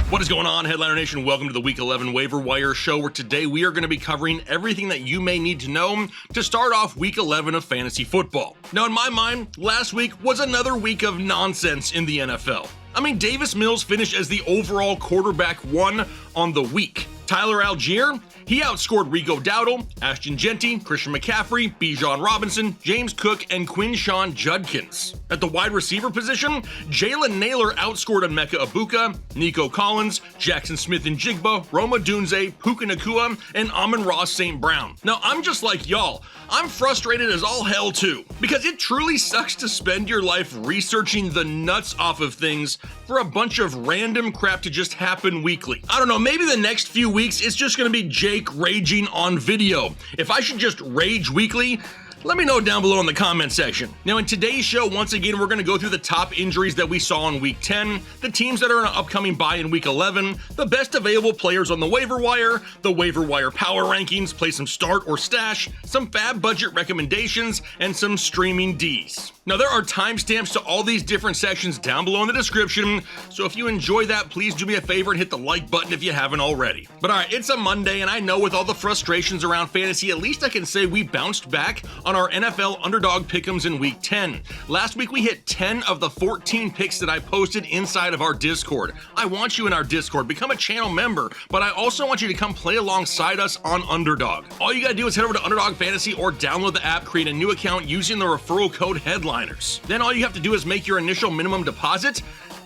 What is going on, Headliner Nation? Welcome to the Week 11 Waiver Wire Show, where today we are going to be covering everything that you may need to know to start off Week 11 of fantasy football. Now, in my mind, last week was another week of nonsense in the NFL. I mean, Davis Mills finished as the overall quarterback one on the week. Tyler Algier, he outscored Rico Dowdle, Ashton Jeanty, Christian McCaffrey, Bijan Robinson, James Cook, and Quinshawn Judkins. At the wide receiver position, Jalen Naylor outscored Emeka Egbuka, Nico Collins, Jackson Smith-Njigba, Roma Dunze, Puka Nacua, and Amon-Ra St. Brown. Now, I'm just like y'all. I'm frustrated as all hell too, because it truly sucks to spend your life researching the nuts off of things for a bunch of random crap to just happen weekly. I don't know, maybe the next few weeks it's just gonna be Jake raging on video. If I should just rage weekly, let me know down below in the comment section. Now, in today's show, once again, we're going to go through the top injuries that we saw in Week 10, the teams that are in an upcoming bye in Week 11, the best available players on the waiver wire, the waiver wire power rankings, play some start or stash, some FAAB budget recommendations, and some Streamin Ds. Now, there are timestamps to all these different sections down below in the description, so if you enjoy that, please do me a favor and hit the like button if you haven't already. But alright, it's a Monday, and I know with all the frustrations around fantasy, at least I can say we bounced back on our NFL Underdog pick'ems in Week 10. Last week we hit 10 of the 14 picks that I posted inside of our Discord. I want you in our Discord, become a channel member, but I also want you to come play alongside us on Underdog. All you gotta do is head over to Underdog Fantasy or download the app, create a new account using the referral code Headliners. Then all you have to do is make your initial minimum deposit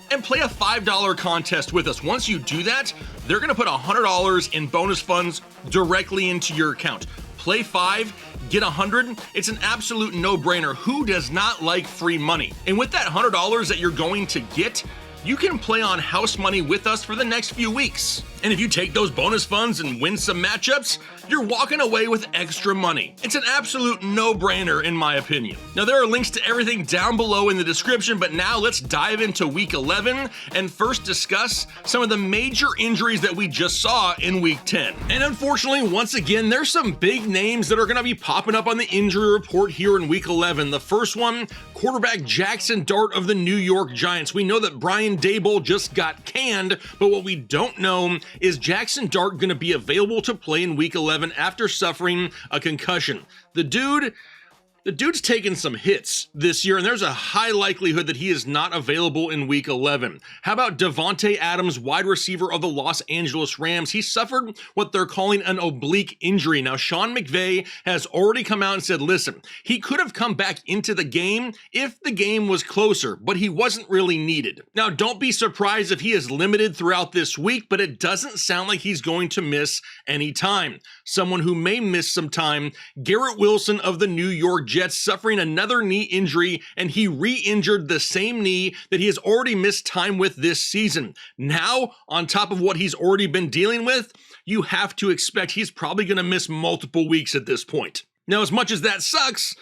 and play a $5 contest with us. Once you do that, they're gonna put $100 in bonus funds directly into your account. Play 5, get 100. It's an absolute no-brainer. Who does not like free money? And with that $100 that you're going to get, you can play on house money with us for the next few weeks. And if you take those bonus funds and win some matchups, you're walking away with extra money. It's an absolute no-brainer in my opinion. Now, there are links to everything down below in the description, but now let's dive into Week 11 and first discuss some of the major injuries that we just saw in Week 10. And unfortunately, once again, there's some big names that are gonna be popping up on the injury report here in Week 11. The first one, quarterback Jackson Dart of the New York Giants. We know that Brian Daboll just got canned, but what we don't know is Jackson Dart gonna be available to play in Week 11 after suffering a concussion. The dude's taken some hits this year, and there's a high likelihood that he is not available in Week 11. How about Devontae Adams, wide receiver of the Los Angeles Rams? He suffered what they're calling an oblique injury. Now, Sean McVay has already come out and said, listen, he could have come back into the game if the game was closer, but he wasn't really needed. Now, don't be surprised if he is limited throughout this week, but it doesn't sound like he's going to miss any time. Someone who may miss some time, Garrett Wilson of the New York Jets, suffering another knee injury, and he re-injured the same knee that he has already missed time with this season. Now, on top of what he's already been dealing with, you have to expect he's probably going to miss multiple weeks at this point. Now, as much as that sucks,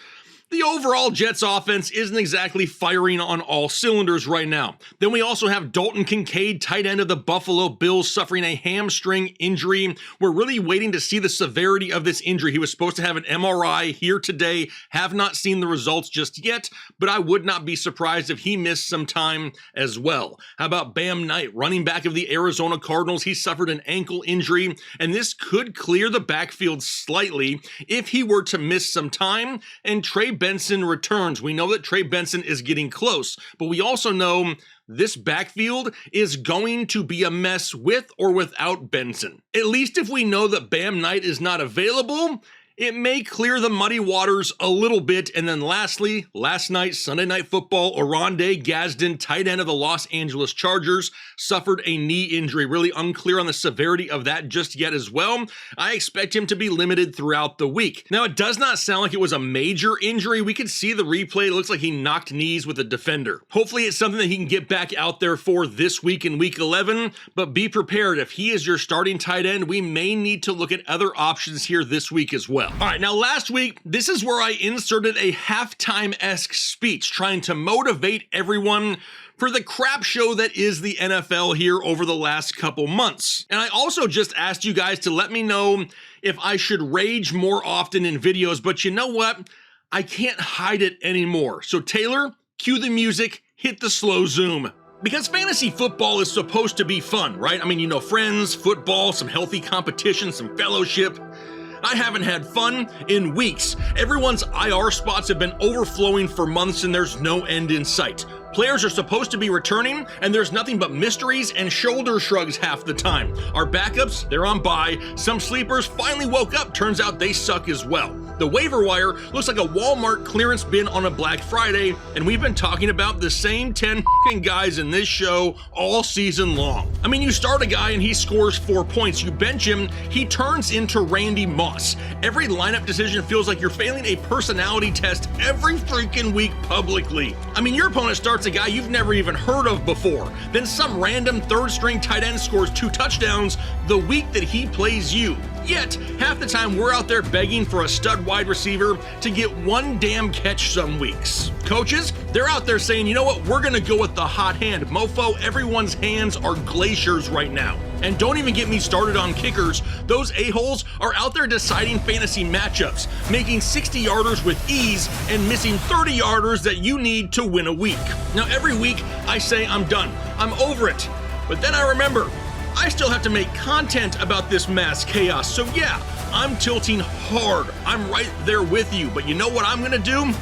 the overall Jets offense isn't exactly firing on all cylinders right now. Then we also have Dalton Kincaid, tight end of the Buffalo Bills, suffering a hamstring injury. We're really waiting to see the severity of this injury. He was supposed to have an MRI here today. Have not seen the results just yet, but I would not be surprised if he missed some time as well. How about Bam Knight, running back of the Arizona Cardinals? He suffered an ankle injury, and this could clear the backfield slightly if he were to miss some time, and Trey Benson returns. We know that Trey Benson is getting close, but we also know this backfield is going to be a mess with or without Benson. At least if we know that Bam Knight is not available, it may clear the muddy waters a little bit. And then lastly, last night, Sunday Night Football, Oronde Gadsden, tight end of the Los Angeles Chargers, suffered a knee injury. Really unclear on the severity of that just yet as well. I expect him to be limited throughout the week. Now, it does not sound like it was a major injury. We could see the replay. It looks like he knocked knees with a defender. Hopefully it's something that he can get back out there for this week in Week 11, but be prepared. If he is your starting tight end, we may need to look at other options here this week as well. All right, now last week, this is where I inserted a halftime-esque speech trying to motivate everyone for the crap show that is the NFL here over the last couple months. And I also just asked you guys to let me know if I should rage more often in videos, but you know what? I can't hide it anymore. So Taylor, cue the music, hit the slow zoom. Because fantasy football is supposed to be fun, right? I mean, you know, friends, football, some healthy competition, some fellowship. I haven't had fun in weeks. Everyone's IR spots have been overflowing for months and there's no end in sight. Players are supposed to be returning, and there's nothing but mysteries and shoulder shrugs half the time. Our backups, they're on bye. Some sleepers finally woke up, turns out they suck as well. The waiver wire looks like a Walmart clearance bin on a Black Friday, and we've been talking about the same 10 guys in this show all season long. I mean, you start a guy and he scores 4 points. You bench him, he turns into Randy Moss. Every lineup decision feels like you're failing a personality test every freaking week publicly. I mean, your opponent starts a guy you've never even heard of before. Then some random third-string tight end scores 2 touchdowns the week that he plays you. Yet, half the time we're out there begging for a stud wide receiver to get 1 damn catch some weeks. Coaches, they're out there saying, you know what, we're gonna go with the hot hand. Mofo, everyone's hands are glaciers right now. And don't even get me started on kickers. Those a-holes are out there deciding fantasy matchups, making 60-yarders with ease and missing 30-yarders that you need to win a week. Now, every week I say I'm done, I'm over it. But then I remember, I still have to make content about this mass chaos. So yeah, I'm tilting hard. I'm right there with you. But you know what I'm gonna do?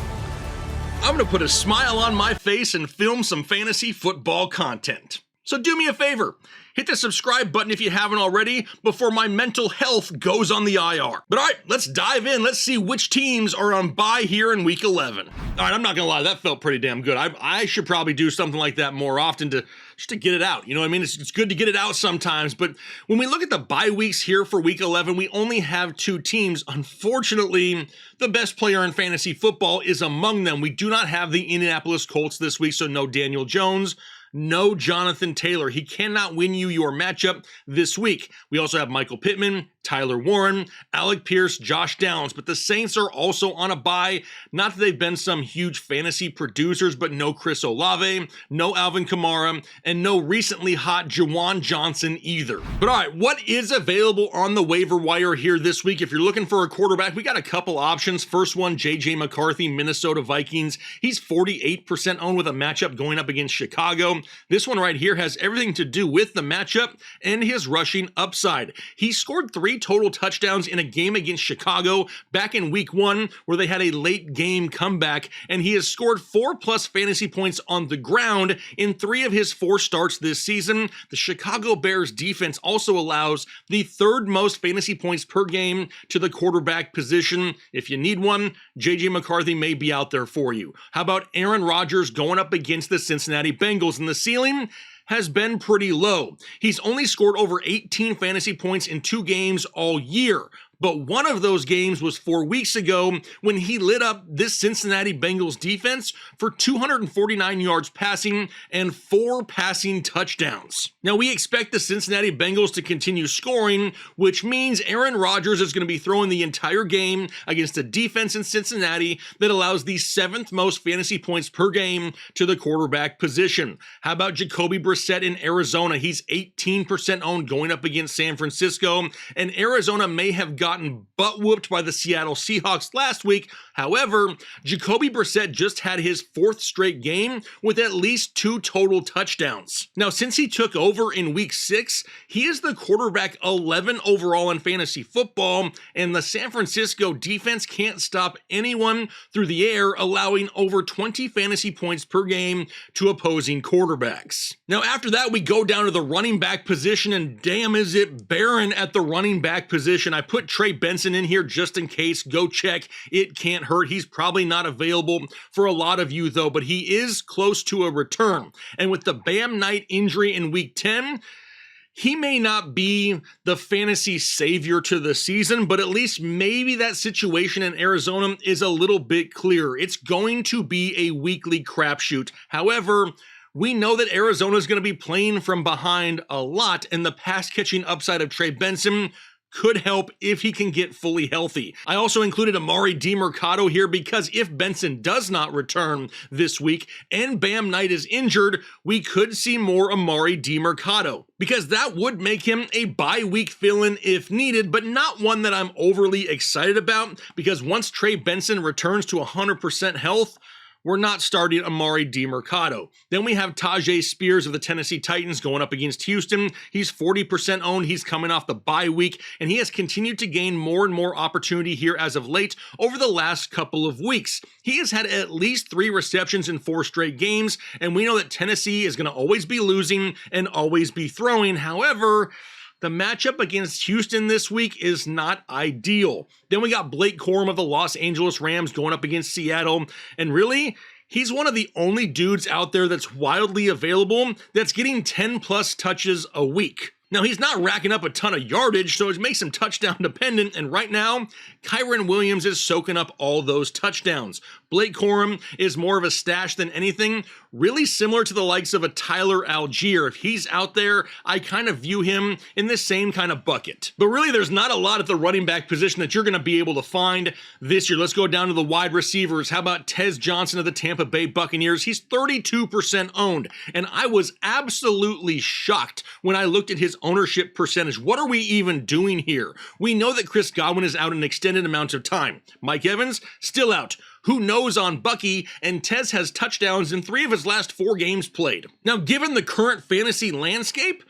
I'm gonna put a smile on my face and film some fantasy football content. So do me a favor, hit the subscribe button if you haven't already before my mental health goes on the IR. But all right, let's dive in. Let's see which teams are on bye here in week 11. All right, I'm not gonna lie, that felt pretty damn good. I should probably do something like that more often just to get it out. You know what I mean? It's good to get it out sometimes, but when we look at the bye weeks here for week 11, we only have 2 teams. Unfortunately, the best player in fantasy football is among them. We do not have the Indianapolis Colts this week, so no Daniel Jones. No Jonathan Taylor. He cannot win you your matchup this week. We also have Michael Pittman, Tyler Warren, Alec Pierce, Josh Downs, but the Saints are also on a bye. Not that they've been some huge fantasy producers, but no Chris Olave, no Alvin Kamara, and no recently hot Juwan Johnson either. But all right, what is available on the waiver wire here this week? If you're looking for a quarterback, we got a couple options. First one, J.J. McCarthy, Minnesota Vikings. He's 48% owned with a matchup going up against Chicago. This one right here has everything to do with the matchup and his rushing upside. He scored 3 total touchdowns in a game against Chicago back in week 1 where they had a late game comeback, and he has scored 4+ fantasy points on the ground in 3 of his 4 starts this season. The Chicago Bears defense also allows the 3rd most fantasy points per game to the quarterback position. If you need one, J.J. McCarthy may be out there for you. How about Aaron Rodgers going up against the Cincinnati Bengals? And the ceiling has been pretty low. He's only scored over 18 fantasy points in 2 games all year. But one of those games was 4 weeks ago when he lit up this Cincinnati Bengals defense for 249 yards passing and 4 passing touchdowns. Now, we expect the Cincinnati Bengals to continue scoring, which means Aaron Rodgers is going to be throwing the entire game against a defense in Cincinnati that allows the 7th most fantasy points per game to the quarterback position. How about Jacoby Brissett in Arizona? He's 18% owned going up against San Francisco, and Arizona may have gotten butt whooped by the Seattle Seahawks last week. However, Jacoby Brissett just had his 4th straight game with at least 2 total touchdowns. Now, since he took over in week 6, he is the quarterback 11 overall in fantasy football, and the San Francisco defense can't stop anyone through the air, allowing over 20 fantasy points per game to opposing quarterbacks. Now, after that, we go down to the running back position, and damn, is it barren at the running back position. I put Trey Benson in here just in case. Go check. It can't hurt. He's probably not available for a lot of you, though, but he is close to a return. And with the Bam Knight injury in week 10, he may not be the fantasy savior to the season, but at least maybe that situation in Arizona is a little bit clearer. It's going to be a weekly crapshoot. However, we know that Arizona is going to be playing from behind a lot, and the pass-catching upside of Trey Benson could help if he can get fully healthy. I also included Amari DiMercato here because if Benson does not return this week and Bam Knight is injured, we could see more Amari DiMercato because that would make him a bye-week fill-in if needed, but not one that I'm overly excited about because once Trey Benson returns to 100% health, we're not starting Amari DiMercato. Then we have Tajay Spears of the Tennessee Titans going up against Houston. He's 40% owned. He's coming off the bye week, and he has continued to gain more and more opportunity here as of late over the last couple of weeks. He has had at least 3 receptions in 4 straight games, and we know that Tennessee is going to always be losing and always be throwing. However, the matchup against Houston this week is not ideal. Then we got Blake Corum of the Los Angeles Rams going up against Seattle, and really, he's one of the only dudes out there that's wildly available that's getting 10 plus touches a week. Now, he's not racking up a ton of yardage, so it makes him touchdown dependent, and right now, Kyren Williams is soaking up all those touchdowns. Blake Corum is more of a stash than anything, really similar to the likes of a Tyler Algier. If he's out there, I kind of view him in the same kind of bucket. But really, there's not a lot at the running back position that you're going to be able to find this year. Let's go down to the wide receivers. How about Tez Johnson of the Tampa Bay Buccaneers? He's 32% owned, and I was absolutely shocked when I looked at his ownership percentage. What are we even doing here? We know that Chris Godwin is out an extended amount of time. Mike Evans, still out. Who knows on Bucky, and Tez has touchdowns in 3 of his last 4 games played. Now, given the current fantasy landscape,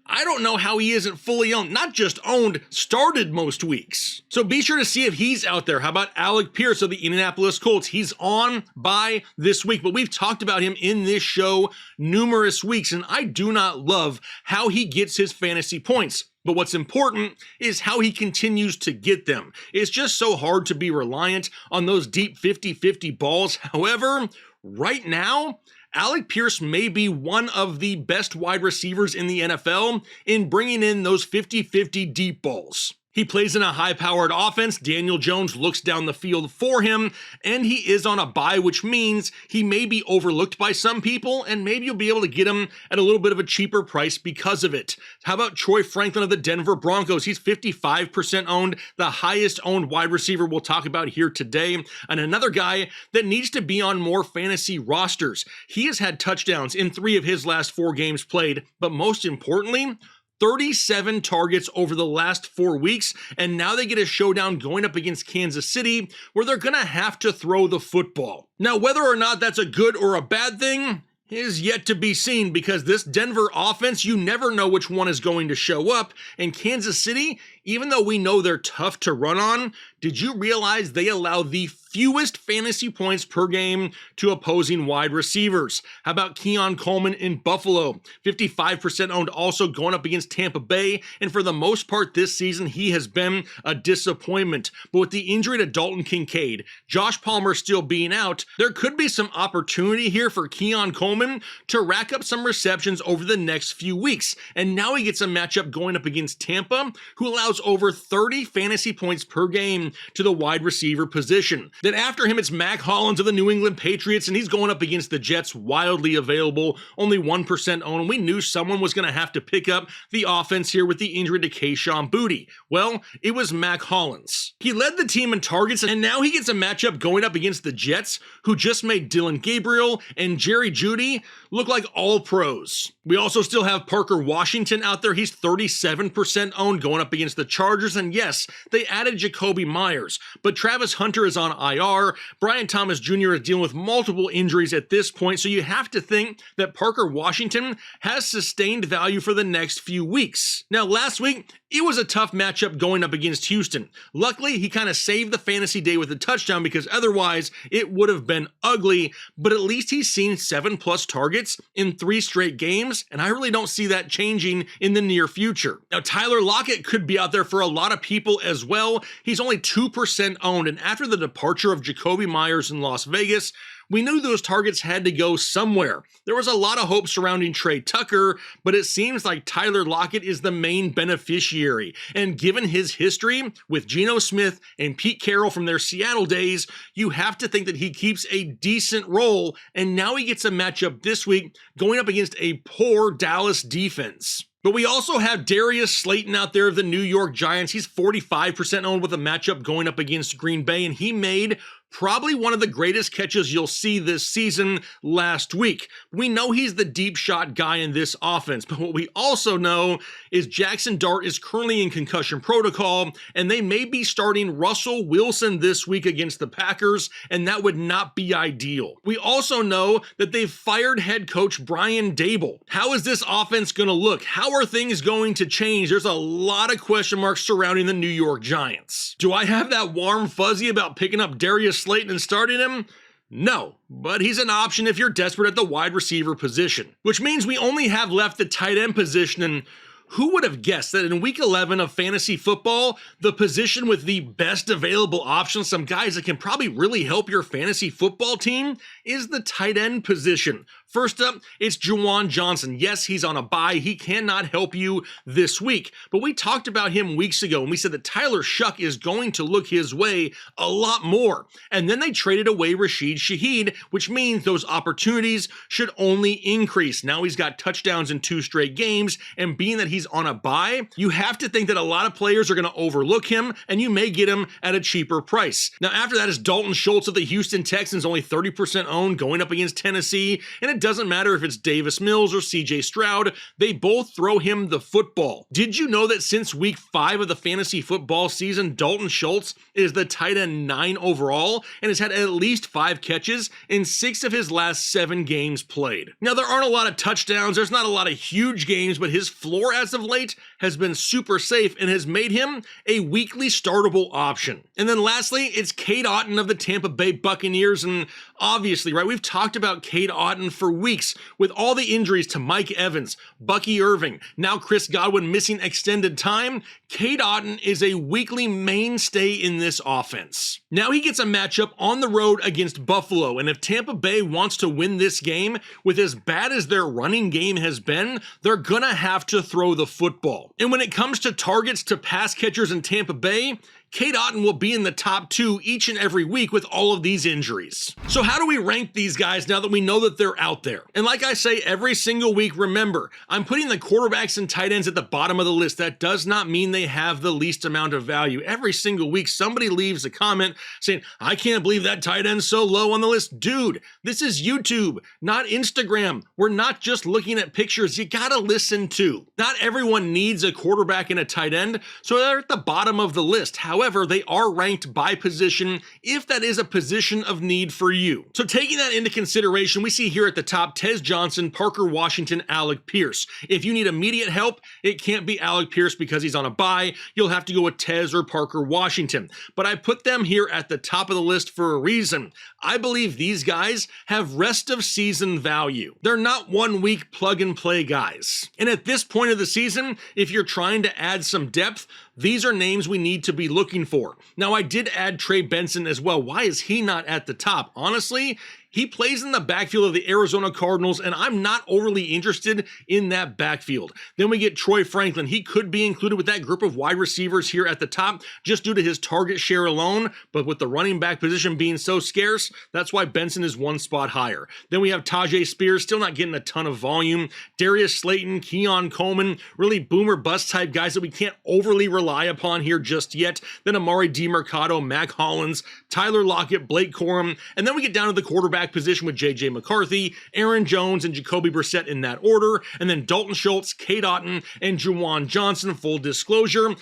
I don't know how he isn't fully owned, not just owned, started most weeks. So be sure to see if he's out there. How about Alec Pierce of the Indianapolis Colts? He's on bye this week, but we've talked about him in this show numerous weeks, and I do not love how he gets his fantasy points. But what's important is how he continues to get them. It's just so hard to be reliant on those deep 50-50 balls. However, right now, Alec Pierce may be one of the best wide receivers in the NFL in bringing in those 50-50 deep balls. He plays in a high-powered offense. Daniel Jones looks down the field for him, and he is on a bye, which means he may be overlooked by some people, and maybe you'll be able to get him at a little bit of a cheaper price because of it. How about Troy Franklin of the Denver Broncos? He's 55% owned, the highest owned wide receiver we'll talk about here today, and another guy that needs to be on more fantasy rosters. He has had touchdowns in 3 of his last 4 games played, but most importantly, 37 targets over the last 4 weeks, and now they get a showdown going up against Kansas City where they're going to have to throw the football. Now, whether or not that's a good or a bad thing is yet to be seen, because this Denver offense, you never know which one is going to show up, and Kansas City, even though we know they're tough to run on, did you realize they allow the fewest fantasy points per game to opposing wide receivers? How about Keon Coleman in Buffalo? 55% owned, also going up against Tampa Bay, and for the most part this season, he has been a disappointment. But with the injury to Dalton Kincaid, Josh Palmer still being out, there could be some opportunity here for Keon Coleman to rack up some receptions over the next few weeks. And now he gets a matchup going up against Tampa, who allows over 30 fantasy points per game to the wide receiver position. Then after him, it's Mac Hollins of the New England Patriots, and he's going up against the Jets, wildly available, only 1% owned. We knew someone was going to have to pick up the offense here with the injury to Kayshon Boutte. Well, it was Mac Hollins. He led the team in targets, and now he gets a matchup going up against the Jets, who just made Dylan Gabriel and Jerry Jeudy look like all pros. We also still have Parker Washington out there. He's 37% owned, going up against the Chargers, and yes, they added Jacoby Myers, but Travis Hunter is on IR. Brian Thomas Jr. is dealing with multiple injuries at this point, so you have to think that Parker Washington has sustained value for the next few weeks. Now, last week, it was a tough matchup going up against Houston. Luckily, he kind of saved the fantasy day with a touchdown, because otherwise it would have been ugly, but at least he's seen 7+ targets in 3 straight games, and I really don't see that changing in the near future. Now, Tyler Lockett could be out there for a lot of people as well. He's only 2% owned, and after the departure of Jacoby Myers in Las Vegas, we knew those targets had to go somewhere. There was a lot of hope surrounding Trey Tucker, but it seems like Tyler Lockett is the main beneficiary. And given his history with Geno Smith and Pete Carroll from their Seattle days, you have to think that he keeps a decent role, and now he gets a matchup this week going up against a poor Dallas defense. But we also have Darius Slayton out there of the New York Giants. He's 45% owned with a matchup going up against Green Bay, and he made probably one of the greatest catches you'll see this season last week. We know he's the deep shot guy in this offense, but what we also know is Jackson Dart is currently in concussion protocol, and they may be starting Russell Wilson this week against the Packers, and that would not be ideal. We also know that they've fired head coach Brian Daboll. How is this offense going to look? How are things going to change? There's a lot of question marks surrounding the New York Giants. Do I have that warm fuzzy about picking up Darius Slayton and starting him? No, but he's an option if you're desperate at the wide receiver position, which means we only have left the tight end position. And who would have guessed that in week 11 of fantasy football, the position with the best available options, some guys that can probably really help your fantasy football team, is the tight end position. First up, it's Juwan Johnson. Yes, he's on a bye. He cannot help you this week, but we talked about him weeks ago, and we said that Tyler Shuck is going to look his way a lot more. And then they traded away Rashid Shaheed, which means those opportunities should only increase. Now he's got touchdowns in 2 straight games, and being that he's on a bye, you have to think that a lot of players are going to overlook him, and you may get him at a cheaper price. Now after that is Dalton Schultz of the Houston Texans, only 30% owned, going up against Tennessee, and it doesn't matter if it's Davis Mills or CJ Stroud, they both throw him the football. Did you know that since week 5 of the fantasy football season, Dalton Schultz is the tight end 9 overall and has had at least 5 catches in 6 of his last 7 games played? Now there aren't a lot of touchdowns, there's not a lot of huge games, but his floor as of late has been super safe and has made him a weekly startable option. And then lastly, it's Cade Otton of the Tampa Bay Buccaneers, and obviously, right, we've talked about Cade Otton for weeks with all the injuries to Mike Evans, Bucky Irving, now Chris Godwin missing extended time. Cade Otton is a weekly mainstay in this offense. Now he gets a matchup on the road against Buffalo, and if Tampa Bay wants to win this game, with as bad as their running game has been, they're gonna have to throw the football. And when it comes to targets to pass catchers in Tampa Bay, Cade Otton will be in the top 2 each and every week with all of these injuries. So how do we rank these guys now that we know that they're out there? And like I say every single week, remember, I'm putting the quarterbacks and tight ends at the bottom of the list. That does not mean they have the least amount of value. Every single week, somebody leaves a comment saying, I can't believe that tight end's so low on the list. Dude, this is YouTube, not Instagram. We're not just looking at pictures. You gotta listen too. Not everyone needs a quarterback and a tight end, so they're at the bottom of the list. However, they are ranked by position if that is a position of need for you. So taking that into consideration, we see here at the top, Tez Johnson, Parker Washington, Alec Pierce. If you need immediate help, it can't be Alec Pierce because he's on a bye. You'll have to go with Tez or Parker Washington. But I put them here at the top of the list for a reason. I believe these guys have rest of season value. They're not 1 week plug and play guys. And at this point of the season, if you're trying to add some depth, these are names we need to be looking for. Now, I did add Trey Benson as well. Why is he not at the top? Honestly, he plays in the backfield of the Arizona Cardinals, and I'm not overly interested in that backfield. Then we get Troy Franklin. He could be included with that group of wide receivers here at the top just due to his target share alone, but with the running back position being so scarce, that's why Benson is 1 spot higher. Then we have Tajay Spears, still not getting a ton of volume. Darius Slayton, Keon Coleman, really boomer bust type guys that we can't overly rely upon here just yet. Then Amari DiMercado, Mac Hollins, Tyler Lockett, Blake Corum, and then we get down to the quarterback position with J.J. McCarthy, Aaron Jones, and Jacoby Brissett in that order, and then Dalton Schultz, Cade Otton, and Juwan Johnson. Full disclosure,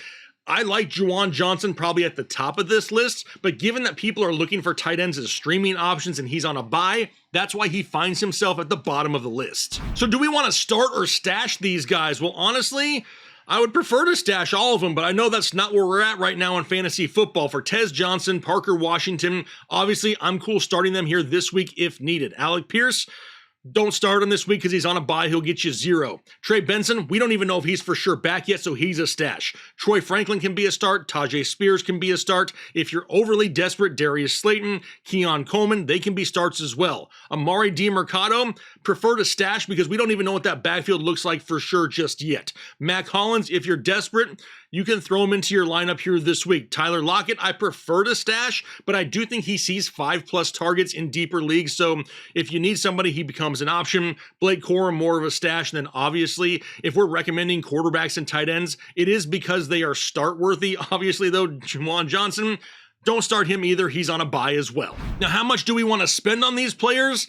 I like Juwan Johnson probably at the top of this list, but given that people are looking for tight ends as streaming options and he's on a bye, that's why he finds himself at the bottom of the list. So do we want to start or stash these guys? Well, honestly, I would prefer to stash all of them, but I know that's not where we're at right now in fantasy football. For Tez Johnson, Parker Washington, obviously I'm cool starting them here this week if needed. Alec Pierce, don't start him this week because he's on a bye. He'll get you 0. Trey Benson, we don't even know if he's for sure back yet, so he's a stash. Troy Franklin can be a start. Tajay Spears can be a start. If you're overly desperate, Darius Slayton, Keon Coleman, they can be starts as well. Amari DiMercado, prefer to stash because we don't even know what that backfield looks like for sure just yet. Mac Hollins, if you're desperate, you can throw him into your lineup here this week. Tyler Lockett, I prefer to stash, but I do think he sees 5+ targets in deeper leagues, so if you need somebody, he becomes an option. Blake Corum, more of a stash, and then obviously, if we're recommending quarterbacks and tight ends, it is because they are start-worthy. Obviously, though, Juwan Johnson, Don't start him either, he's on a bye as well. Now, how much do we want to spend on these players?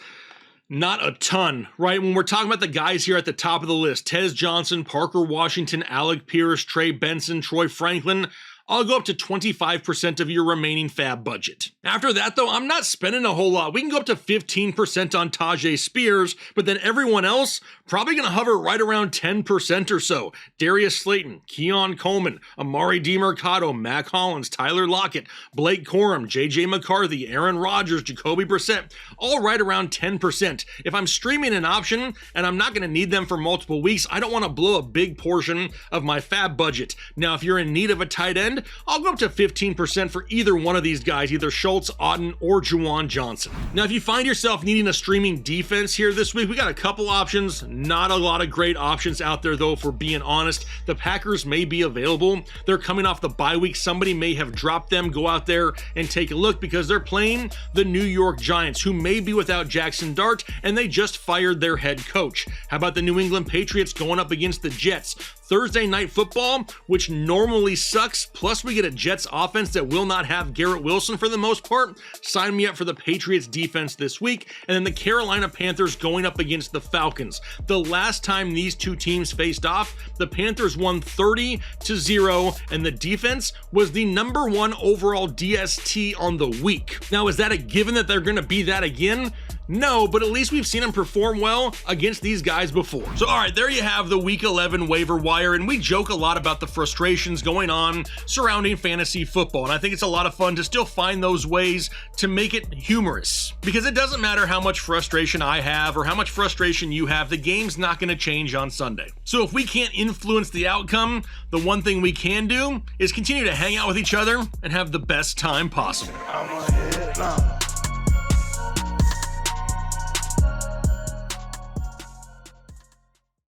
Not a ton, right? When we're talking about the guys here at the top of the list, Tez Johnson, Parker Washington, Alec Pierce, Trey Benson, Troy Franklin, I'll go up to 25% of your remaining FAAB budget. After that, though, I'm not spending a whole lot. We can go up to 15% on Tajay Spears, but then everyone else probably going to hover right around 10% or so. Darius Slayton, Keon Coleman, Amari DiMercado, Mac Hollins, Tyler Lockett, Blake Corum, JJ McCarthy, Aaron Rodgers, Jacoby Brissett, all right around 10%. If I'm streaming an option and I'm not going to need them for multiple weeks, I don't want to blow a big portion of my FAAB budget. Now, if you're in need of a tight end, I'll go up to 15% for either one of these guys, either Schultz, Auden, or Juwan Johnson. Now, if you find yourself needing a streaming defense here this week, we got a couple options. Not a lot of great options out there, though, if we're being honest. The Packers may be available. They're coming off the bye week. Somebody may have dropped them. Go out there and take a look because they're playing the New York Giants, who may be without Jackson Dart, and they just fired their head coach. How about the New England Patriots going up against the Jets? Thursday Night Football, which normally sucks, plus we get a Jets offense that will not have Garrett Wilson for the most part. Sign me up for the Patriots defense this week. And then the Carolina Panthers going up against the Falcons. The last time these two teams faced off, the Panthers won 30-0, and the defense was the #1 overall DST on the week. Now, is that a given that they're going to be that again? No, but at least we've seen them perform well against these guys before. So, all right, there you have the Week 11 waiver wire, and we joke a lot about the frustrations going on surrounding fantasy football, and I think it's a lot of fun to still find those ways to make it humorous, because it doesn't matter how much frustration I have or how much frustration you have, the game's not going to change on Sunday. So if we can't influence the outcome, the one thing we can do is continue to hang out with each other and have the best time possible.